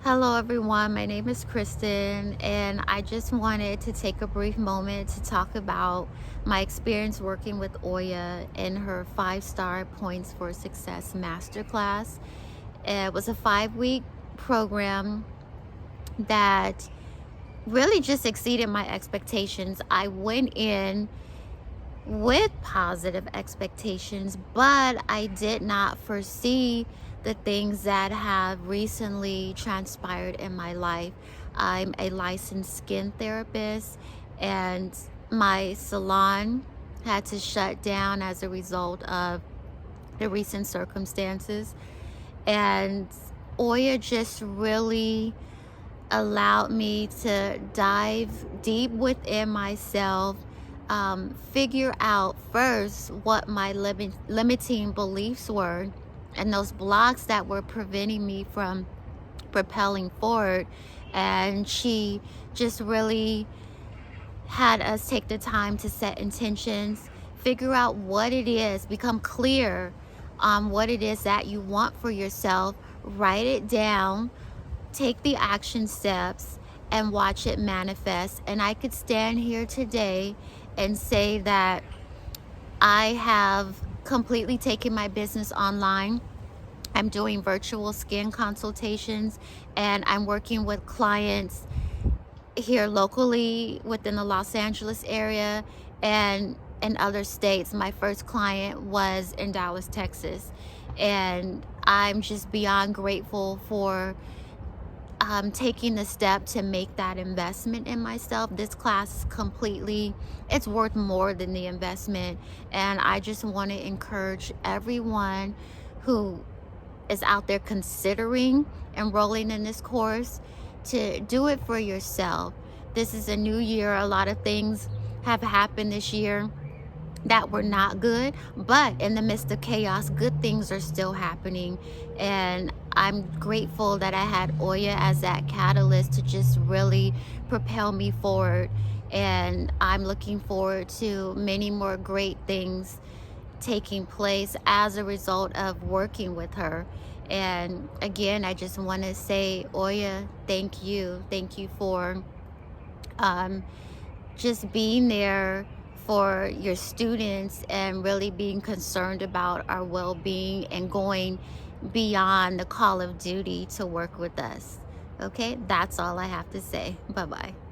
Hello everyone, my name is Kristen and I just wanted to take a brief moment to talk about my experience working with Oya in her 5-star Points for Success Masterclass. It was a 5-week program that really just exceeded my expectations. I went in with positive expectations, but I did not foresee the things that have recently transpired in my life. I'm a licensed skin therapist, and my salon had to shut down as a result of the recent circumstances. And Oya just really allowed me to dive deep within myself, figure out first what my limiting beliefs were and those blocks that were preventing me from propelling forward. And she just really had us take the time to set intentions, figure out what it is, become clear on what it is that you want for yourself, write it down, take the action steps, and watch it manifest. And I could stand here today and say that I have completely taken my business online. I'm doing virtual skin consultations, and I'm working with clients here locally within the Los Angeles area and in other states. My first client was in Dallas, Texas, and I'm just beyond grateful for taking the step to make that investment in myself. This class completely, it's worth more than the investment. And I just want to encourage everyone who is out there considering enrolling in this course to do it for yourself. This is a new year. A lot of things have happened this year that were not good, but in the midst of chaos, good things are still happening. And I'm grateful that I had Oya as that catalyst to just really propel me forward. And I'm looking forward to many more great things taking place as a result of working with her. And again, I just want to say, Oya, thank you. Thank you for um, just being there for your students and really being concerned about our well-being and going beyond the call of duty to work with us. Okay, that's all I have to say. Bye-bye.